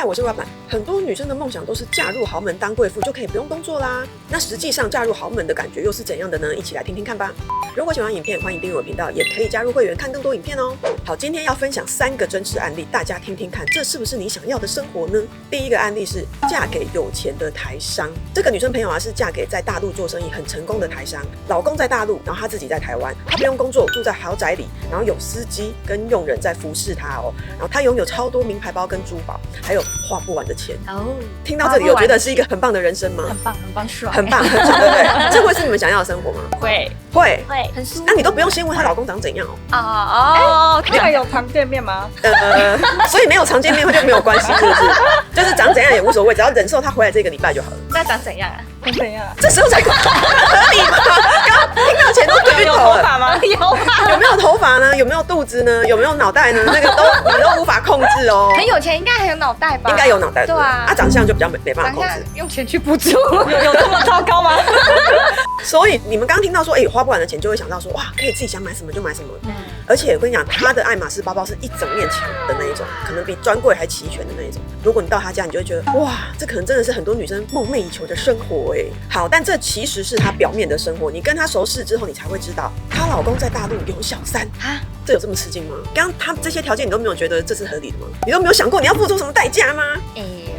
嗨，我是老板。很多女生的梦想都是嫁入豪门当贵妇就可以不用工作啦。那实际上嫁入豪门的感觉又是怎样的呢？一起来听听看吧。如果喜欢影片，欢迎订阅我频道，也可以加入会员看更多影片哦。好，今天要分享3个真实案例，大家听听看，这是不是你想要的生活呢？第一个案例是嫁给有钱的台商。这个女生朋友啊，是嫁给在大陆做生意很成功的台商，老公在大陆，然后她自己在台湾，她不用工作，住在豪宅里，然后有司机跟佣人在服侍她哦。然后她拥有超多名牌包跟珠宝，还有花不完的钱哦。听到这里，有觉得是一个很棒的人生吗？很棒，很棒，爽，很棒，很爽，对不对？这会是你们想要的生活吗？会，很舒服。那你都不用先问她老公长怎样哦？他们有常见面吗？所以没有常见面就没有关系，是不是？就是长怎样也无所谓，只要忍受他回来这个礼拜就好了。那长怎样啊？长怎样？这时候才合理吗？刚听到钱都晕头了。有头发吗？有没有头发呢？有没有肚子呢？有没有脑袋呢？那个你都无法控制哦。很有钱应该还有脑袋吧？应该有脑袋，对啊。长相就比较没办法控制。用钱去补助，有这么糟糕吗？所以你们刚听到说，花不完的钱，就会想到说，哇，可以自己想买什么就买什么。而且我跟你讲，他的爱马仕包包是一整面墙的那一种，可能比专柜还齐全的那一种。如果你到他家，你就会觉得，哇，这可能真的是很多女生梦寐以求的生活哎。好，但这其实是她表面的生活。你跟她熟识之后，你才会知道，她老公在大陆有小三啊。这有这么吃惊吗？刚他这些条件，你都没有觉得这是合理的吗？你都没有想过你要付出什么代价吗？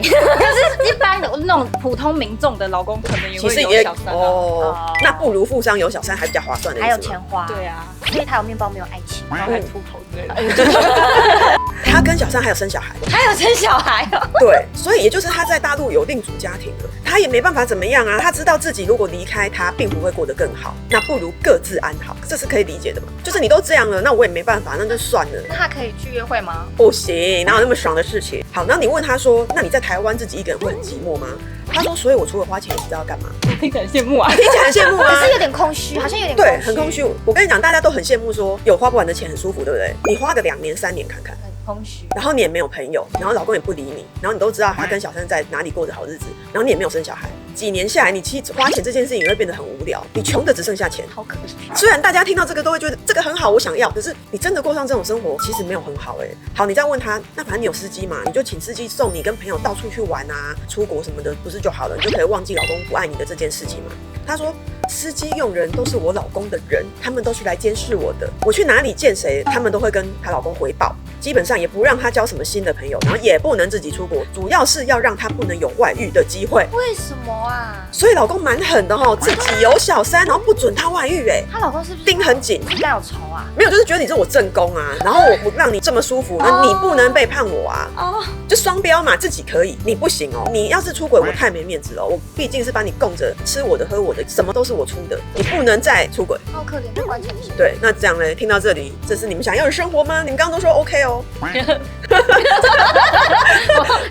可是一般的那种普通民众的老公可能也会有小三哦。那不如富商有小三还比较划算的意思吗？还有钱花。对啊，因为他有面包没有爱情，然后还秃头之类的。他跟小三还有生小孩，还有生小孩哦。对，所以也就是他在大陆有另组家庭了，他也没办法怎么样啊。他知道自己如果离开他，并不会过得更好，那不如各自安好，这是可以理解的嘛。就是你都这样了，那我也没办法，那就算了。那他可以去约会吗？不行，哪有那么爽的事情？好，那你问他说，那你在台湾自己一个人会很寂寞吗？他说，所以我除了花钱，你知道要干嘛？听起来很羡慕啊，听起来很羡慕啊，可是有点空虚，好像有点空虚。对，很空虚。我跟你讲，大家都很羡慕说有花不完的钱很舒服，对不对？你花个2年3年看看。空虚，然后你也没有朋友，然后老公也不理你，然后你都知道他跟小三在哪里过着好日子，然后你也没有生小孩，几年下来，你其实花钱这件事情也会变得很无聊，你穷的只剩下钱，好可惜。虽然大家听到这个都会觉得这个很好，我想要，可是你真的过上这种生活，其实没有很好哎。好，你再问他，那反正你有司机嘛，你就请司机送你跟朋友到处去玩啊，出国什么的，不是就好了？你就可以忘记老公不爱你的这件事情嘛。他说，司机佣人都是我老公的人，他们都是来监视我的，我去哪里见谁，他们都会跟她老公回报，基本上也不让他交什么新的朋友，然后也不能自己出国，主要是要让他不能有外遇的机会。为什么啊？所以老公蛮狠的哈，自己有小三，然后不准他外遇哎。她老公是不是盯很紧？应该有仇啊？没有，就是觉得你是我正宫啊，然后我不让你这么舒服，那你不能背叛我啊。哦，就双标嘛，自己可以，你不行哦。你要是出轨，我太没面子了。我毕竟是把你供着，吃我的喝我的，什么都是我出的，你不能再出轨。好可怜，被关起来。对，那这样呢？听到这里，这是你们想要的生活吗？你们刚刚都说 OK 哦。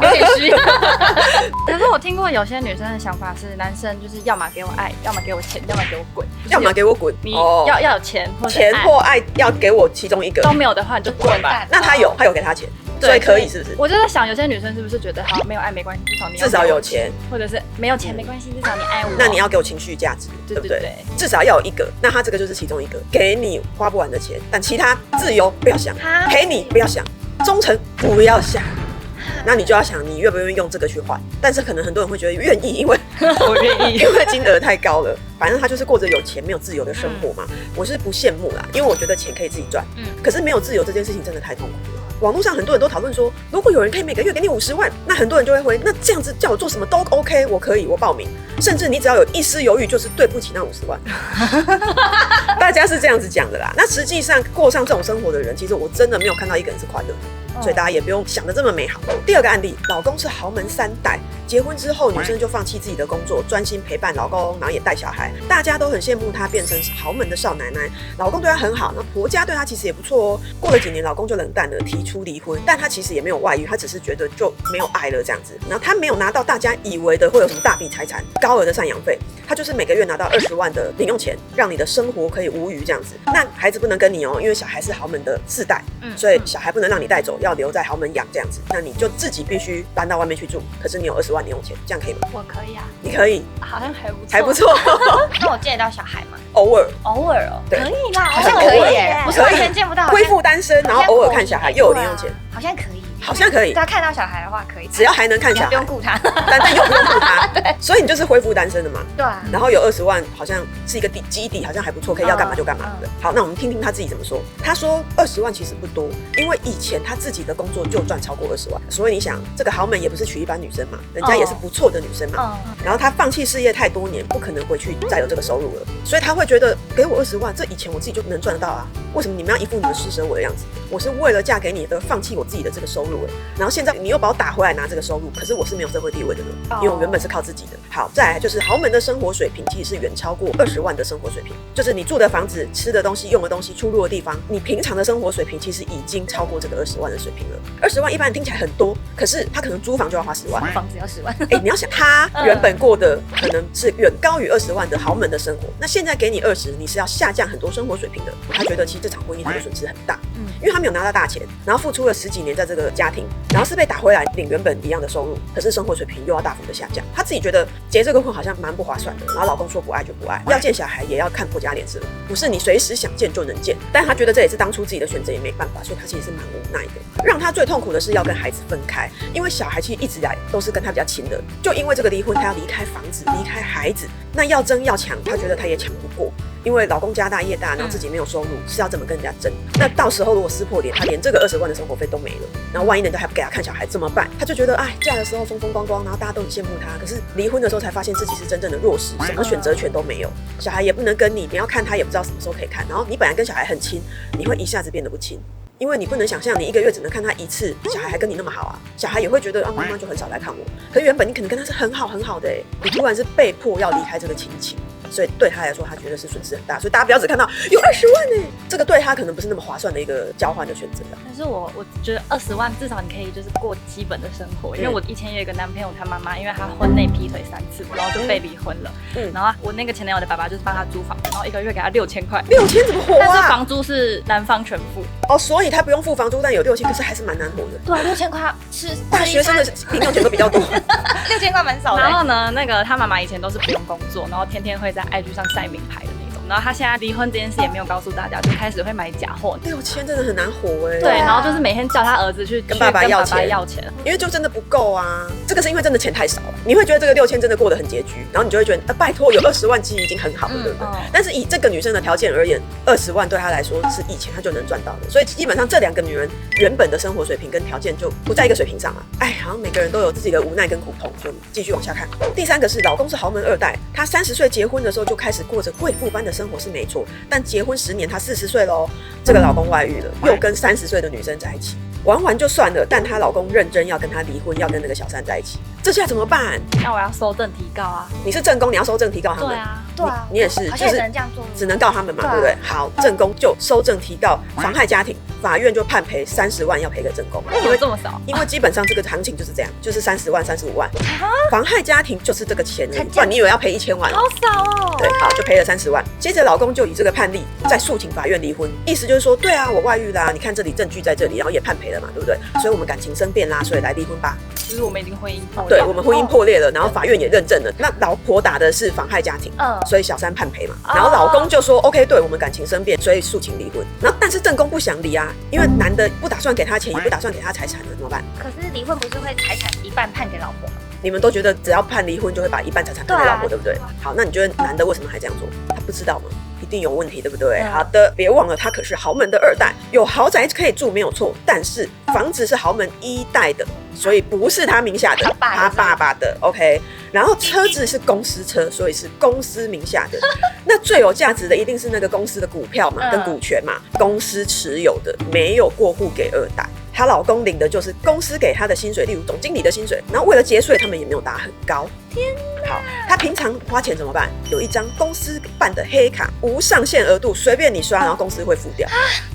有点虚。可是我听过有些女生的想法是，男生就是要么给我爱，要么给我钱，要么给我滚。要么给我滚，你要有钱或爱要给我其中一个，都没有的话你就滚吧。那他有给他钱，所以可以是不是？我就在想，有些女生是不是觉得好没有爱没关系，至少有钱，或者是没有钱没关系，至少你爱我。那你要给我情绪价值，对不对？至少要有一个，那他这个就是其中一个，给你花不完的钱，但其他自由不要想，陪你不要想，忠诚不要想。那你就要想，你愿不愿意用这个去换？但是可能很多人会觉得愿意，因为我愿意，因为金额太高了。反正他就是过着有钱没有自由的生活嘛。我是不羡慕啦，因为我觉得钱可以自己赚。可是没有自由这件事情真的太痛苦了。网络上很多人都讨论说，如果有人可以每个月给你50万，那很多人就会回，那这样子叫我做什么都 OK， 我可以，我报名。甚至你只要有一丝犹豫，就是对不起那50万。大家是这样子讲的啦。那实际上过上这种生活的人，其实我真的没有看到一个人是快乐的。所以大家也不用想得这么美好。第2个案例，老公是豪门3代，结婚之后女生就放弃自己的工作，专心陪伴老公，然后也带小孩。大家都很羡慕她变成豪门的少奶奶，老公对她很好，那婆家对她其实也不错哦。过了几年，老公就冷淡了，提出离婚，但他其实也没有外遇，他只是觉得就没有爱了这样子。然后他没有拿到大家以为的会有什么大笔财产、高额的赡养费，他就是每个月拿到20万的零用钱，让你的生活可以无虞这样子。那孩子不能跟你哦，因为小孩是豪门的4代，所以小孩不能让你带走，要留在豪门养这样子。那你就自己必须搬到外面去住，可是你有20万零用钱，这样可以吗？我可以啊，你可以，好像还不错，还不错。那我见得到小孩吗？偶尔哦，可以啦，好像可以耶，不是完全见不到。恢复单身，然后偶尔看小孩又有零用钱，好像可以。好像可以，他看到小孩的话可以，只要还能看小孩，不用顾他，但又不用顾他，对，所以你就是恢复单身的嘛。对啊，然后有20万，好像是一个基底，好像还不错，可以要干嘛就干嘛的。好，那我们听听他自己怎么说。他说20万其实不多，因为以前他自己的工作就赚超过20万，所以你想，这个豪门也不是娶一般女生嘛，人家也是不错的女生嘛。然后他放弃事业太多年，不可能回去再有这个收入了，所以他会觉得给我20万，这以前我自己就能赚得到啊，为什么你们要一副你们施舍我的样子？我是为了嫁给你而放弃我自己的这个收入然后现在你又把我打回来拿这个收入，可是我是没有社会地位的人，因为我原本是靠自己的。好，再来就是豪门的生活水平其实是远超过20万的生活水平，就是你住的房子、吃的东西、用的东西、出入的地方，你平常的生活水平其实已经超过这个20万的水平了。20万一般人听起来很多，可是他可能租房就要花10万，房子要10万。你要想他原本过的可能是远高于20万的豪门的生活，那现在给你20，你是要下降很多生活水平的。他觉得其实这场婚姻他的损失很大，因为他没有拿到大钱，然后付出了10几年在这个家庭，然后是被打回来领原本一样的收入，可是生活水平又要大幅的下降。他自己觉得结这个婚好像蛮不划算的，然后老公说不爱就不爱，要见小孩也要看婆家脸色，不是你随时想见就能见。但他觉得这也是当初自己的选择，也没办法，所以他其实是蛮无奈的。让他最痛苦的是要跟孩子分开，因为小孩其实一直以来都是跟他比较亲的，就因为这个离婚，他要离开房子，离开孩子，那要争要抢，他觉得他也抢不过。因为老公家大业大，然后自己没有收入，是要怎么跟人家争？那到时候如果撕破脸，他连这个20万的生活费都没了，然后万一人家还不给他看小孩怎么办？他就觉得嫁的时候风风光光，然后大家都很羡慕他，可是离婚的时候才发现自己是真正的弱势，什么选择权都没有，小孩也不能跟你要看他也不知道什么时候可以看，然后你本来跟小孩很亲，你会一下子变得不亲。因为你不能想象，你1个月只能看他1次，小孩还跟你那么好啊，小孩也会觉得妈妈就很少来看我。可是原本你可能跟他是很好很好的你突然是被迫要离开这个亲情，所以对他来说，他觉得是损失很大。所以大家不要只看到有20万这个对他可能不是那么划算的一个交换的选择。但是我觉得20万至少你可以就是过基本的生活，因为我以前有一个男朋友，他妈妈因为他婚内劈腿3次，然后就被离婚了。然后我那个前男友的爸爸就是帮他租房子，然后1个月给他6000块，6000怎么活啊？但是房租是男方全付所以他不用付房租，但有6000，可是还是蛮难活的。对，6000块是大学生的零用钱都比较多，6000块蛮少的。然后呢，那个他妈妈以前都是不用工作，然后天天会在 IG 上晒名牌的那种。然后他现在离婚这件事也没有告诉大家，就开始会买假货。6000真的很难活对，然后就是每天叫他儿子去跟爸爸要钱，因为就真的不够啊。这个是因为真的钱太少了，你会觉得这个6000真的过得很拮据，然后你就会觉得拜托有20万其实已经很好了，对不对？但是以这个女生的条件而言，20万对她来说是以前她就能赚到的，所以基本上这2个女人原本的生活水平跟条件就不在一个水平上了。好像每个人都有自己的无奈跟苦痛，就继续往下看。第3个是老公是豪门2代，他30岁结婚的时候就开始过着贵妇般的生活是没错，但结婚10年他40岁喽，这个老公外遇了，又跟30岁的女生在一起。玩就算了，但她老公认真要跟她离婚，要跟那个小三在一起，这下怎么办？那我要收证提告啊！你是正宫，你要收证提告他们。对啊，你也是，就是只能这样做，只能告他们嘛，对不对？好，正宫就收证提告妨害家庭，法院就判赔30万，要赔给正宫。为什么这么少？因为基本上这个行情就是这样，就是30万、35万，妨害家庭就是这个钱，不然你以为要赔1000万？好少哦。对，好，就赔了30万。接着老公就以这个判例再诉请法院离婚，意思就是说，对啊，我外遇啦，你看这里证据在这里，然后也判赔了嘛，对不对？所以我们感情生变啦，所以来离婚吧。就是我们已经婚姻破裂，对，我们婚姻破裂了，然后法院也认证了。那老婆打的是妨害家庭，所以小三判赔嘛。然后老公就说 OK， 对我们感情生变，所以诉请离婚。然后但是正宫不想离啊，因为男的不打算给他钱，也不打算给他财产了，怎么办？可是离婚不是会财产一半判给老婆吗？你们都觉得只要判离婚就会把一半财产判给老婆，对不对？好，那你觉得男的为什么还这样做？他不知道吗？一定有问题，对不对？好的，别忘了他可是豪门的2代，有豪宅可以住没有错，但是房子是豪门1代的，所以不是他名下的，他爸爸的。OK， 然后车子是公司车，所以是公司名下的。那最有价值的一定是那个公司的股票嘛，跟股权嘛，公司持有的，没有过户给2代。她老公领的就是公司给她的薪水，例如总经理的薪水，然后为了节税，他们也没有打很高。天哪！好，她平常花钱怎么办？有一张公司办的黑卡，无上限额度，随便你刷，然后公司会付掉。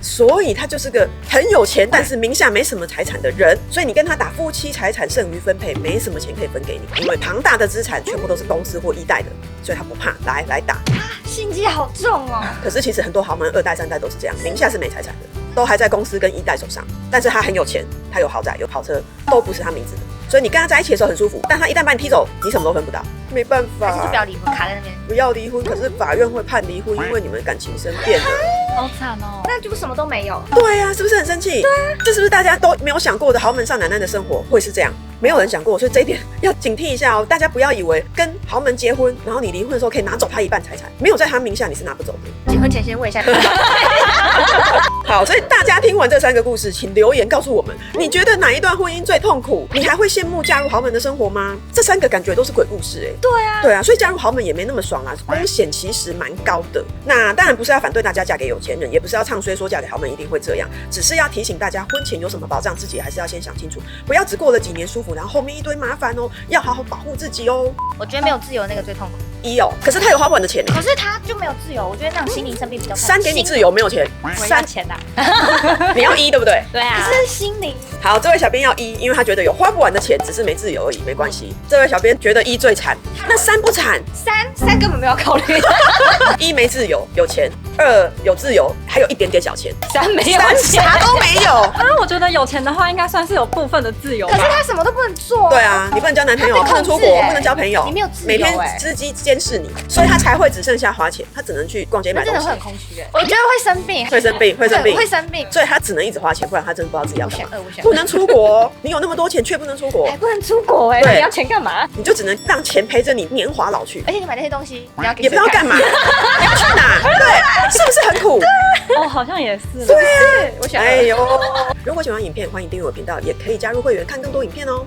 所以她就是个很有钱，但是名下没什么财产的人。所以你跟她打夫妻财产剩余分配，没什么钱可以分给你，因为庞大的资产全部都是公司或1代的，所以她不怕，来打。心机好重哦。可是其实很多豪门2代3代都是这样，名下是没财产的，都还在公司跟1代手上，但是他很有钱，他有豪宅有跑车，都不是他名字的，所以你跟他在一起的时候很舒服，但他一旦把你踢走，你什么都分不到，没办法。还是就不要离婚，卡在那边。不要离婚，可是法院会判离婚，因为你们感情生变了。好惨哦。那就什么都没有。对啊，是不是很生气？对啊，这是不是大家都没有想过的豪门少奶奶的生活会是这样？没有人想过，所以这一点要警惕一下哦。大家不要以为跟豪门结婚，然后你离婚的时候可以拿走他一半财产，没有在他名下你是拿不走的。结婚前先问一下。好，所以大家听完这3个故事，请留言告诉我们，你觉得哪一段婚姻最痛苦？你还会羡慕嫁入豪门的生活吗？这3个感觉都是鬼故事哎。对啊，对啊，所以嫁入豪门也没那么爽啦，风险其实蛮高的。那当然不是要反对大家嫁给有钱人，也不是要唱衰说嫁给豪门一定会这样，只是要提醒大家，婚前有什么保障，自己还是要先想清楚，不要只过了几年舒服，然后后面一堆麻烦哦，要好好保护自己哦。我觉得没有自由那个最痛苦。可是他有花不完的钱。可是他就没有自由，我觉得那样心灵生病比较痛苦。 3给你自由，没有钱。我要钱的。你要1对不对？对啊。可是心灵。好，这位小编要1，因为他觉得有花不完的钱，只是没自由而已，没关系。这位小编觉得1最惨，那3不惨，3根本没有考虑。1没自由有钱，2有自由，还有一点点小钱，3没有钱，啥都没有。我觉得有钱的话，应该算是有部分的自由吧。可是他什么都不能做。对啊，你不能交男朋友，不能出国，不能交朋友，你没有自由，每天司机监视你，所以他才会只剩下花钱，他只能去逛街买东西。真的会很空虚哎，我觉得会生病，会生病，会生病，会生病，所以他只能一直花钱，不然他真的不知道自己要干嘛。我选2，不能出国，你有那么多钱却不能出国，还不能出国哎，你要钱干嘛？你就只能让钱陪着你年华老去。而且你买那些东西，你要给也不知道干嘛，你要去哪？对，是不是很苦？哦，好像也是。对啊，我选2。哎呦，如果喜欢影片，欢迎订阅我频道，也可以加入会员看更多影片哦。